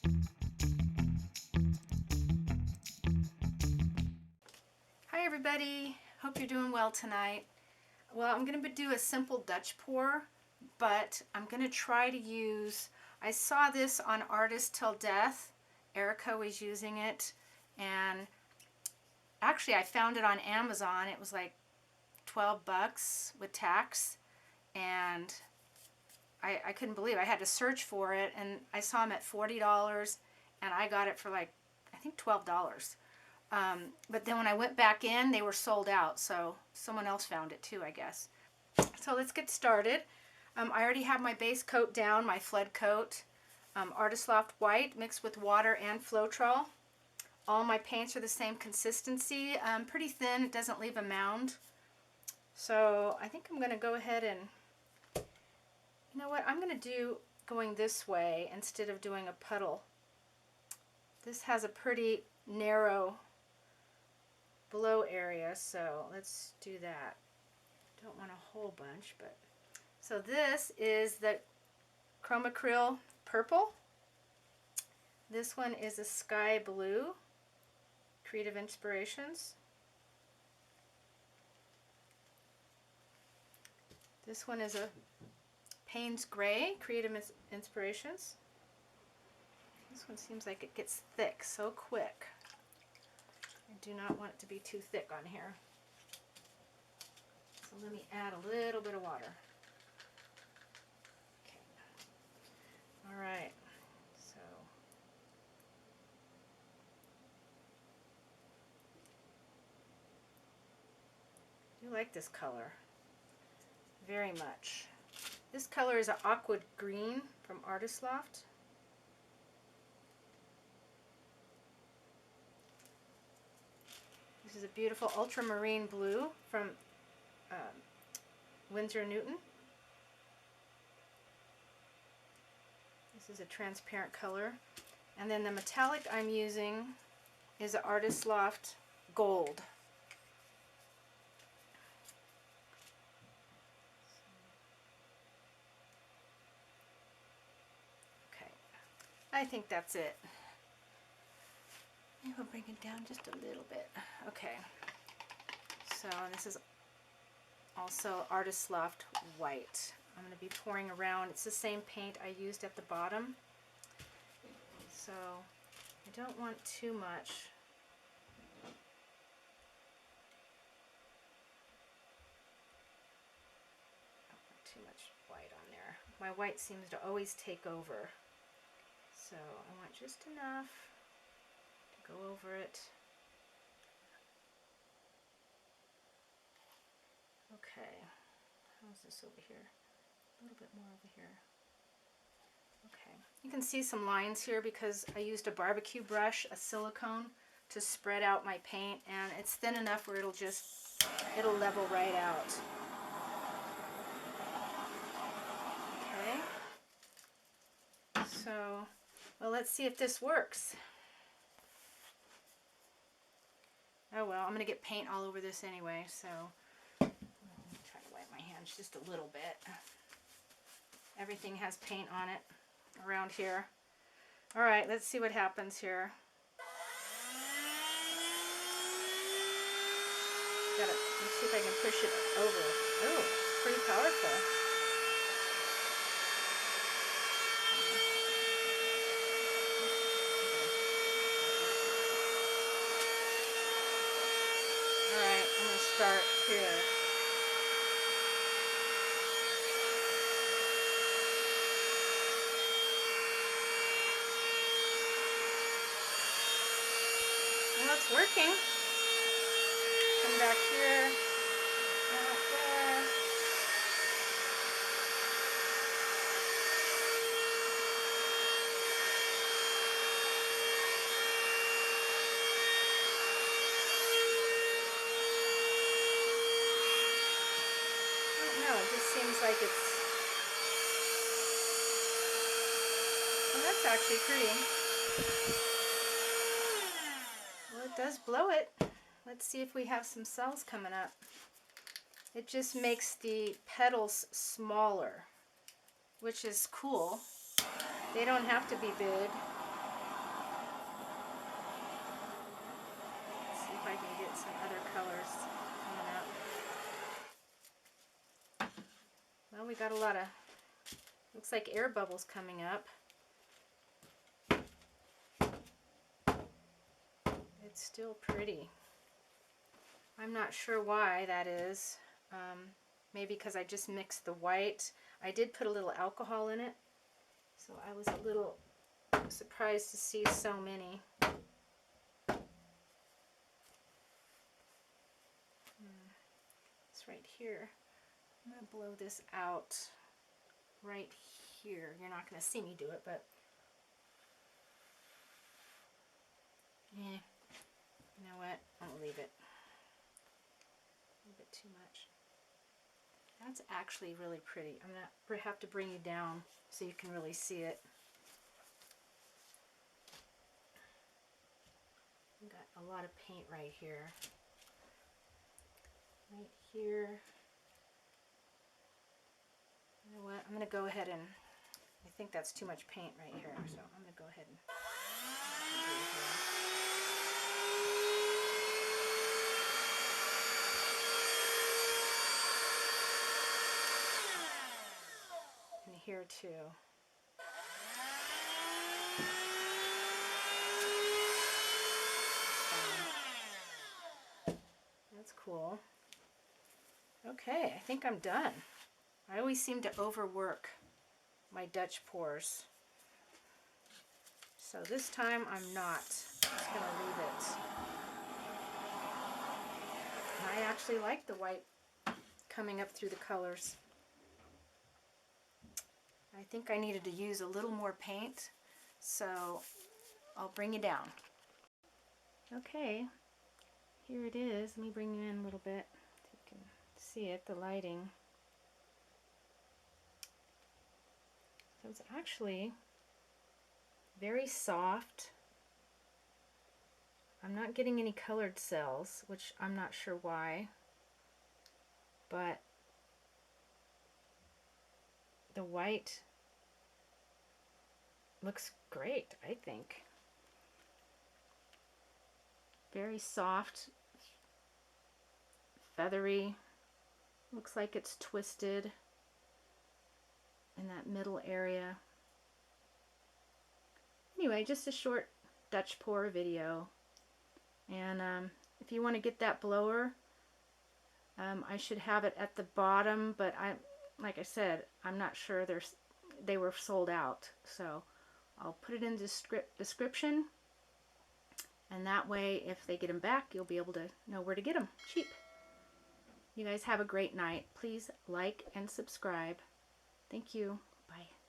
Hi everybody, hope you're doing well tonight. Well, I'm going to do a simple Dutch pour, but I'm going to try to use, I saw this on Artist Till Death. Erica was using it, and actually I found it on Amazon. It was like 12 bucks with tax, and I couldn't believe it. I had to search for it, and I saw them at $40, and I got it for like, I think $12. But then when I went back in, they were sold out, so someone else found it too, I guess. So let's get started. I already have my base coat down, my Flood coat, Artist Loft White mixed with water and Floetrol. All my paints are the same consistency, pretty thin, it doesn't leave a mound. So I think I'm going to go ahead and, you know what, I'm going to do going this way instead of doing a puddle. This has a pretty narrow blow area, so let's do that. Don't want a whole bunch, but so this is the Chromacryl purple. This one is a sky blue, Creative Inspirations. This one is a Payne's Gray, Creative Inspirations. This one seems like it gets thick so quick. I do not want it to be too thick on here. So let me add a little bit of water. Okay. All right. So I do like this color very much. This color is an aqua green from Artist Loft. This is a beautiful ultramarine blue from Winsor Newton. This is a transparent color. And then the metallic I'm using is an Artist Loft Gold. Okay, I think that's it. Maybe we'll bring it down just a little bit. Okay, so this is also Artist Loft White. I'm going to be pouring around. It's the same paint I used at the bottom. So I don't want too much. Too much white on there. My white seems to always take over. So I want just enough to go over it. Okay, how's this over here? A little bit more over here. Okay, you can see some lines here because I used a barbecue brush, a silicone, to spread out my paint, and it's thin enough where it'll level right out. Okay, so, well, let's see if this works. Oh well, I'm going to get paint all over this anyway, so let me try to wipe my hands just a little bit. Everything has paint on it around here. All right, let's see what happens here. Let's see if I can push it over. Oh, pretty powerful. All right, I'm going to start here. Well, it's working. Come back here. Out there. I don't know, it just seems like it's... Well, that's actually pretty. Well, it does blow it. Let's see if we have some cells coming up. It just makes the petals smaller, which is cool. They don't have to be big. Well, we got a lot of, looks like air bubbles coming up. It's still pretty. I'm not sure why that is. Maybe because I just mixed the white. I did put a little alcohol in it, so I was a little surprised to see so many. It's right here. I'm going to blow this out right here. You're not going to see me do it, but yeah, you know what? I'll leave it. A little bit too much. That's actually really pretty. I'm going to have to bring you down so you can really see it. I've got a lot of paint right here. Right here. You know what? I'm going to go ahead and, I think that's too much paint right here, so I'm going to go ahead and here too. That's cool. Okay, I think I'm done. I always seem to overwork my Dutch pours. So this time I'm not. I'm just going to leave it. I actually like the white coming up through the colors. I think I needed to use a little more paint, so I'll bring you down. Okay, here it is. Let me bring you in a little bit so you can see it, the lighting. So it's actually very soft. I'm not getting any colored cells, which I'm not sure why, but the white looks great, I think. Very soft, feathery, looks like it's twisted in that middle area. Anyway, just a short Dutch pour video. And if you want to get that blower, I should have it at the bottom, but like I said, I'm not sure they were sold out. So I'll put it in the description, and that way if they get them back, you'll be able to know where to get them cheap. You guys have a great night. Please like and subscribe. Thank you. Bye.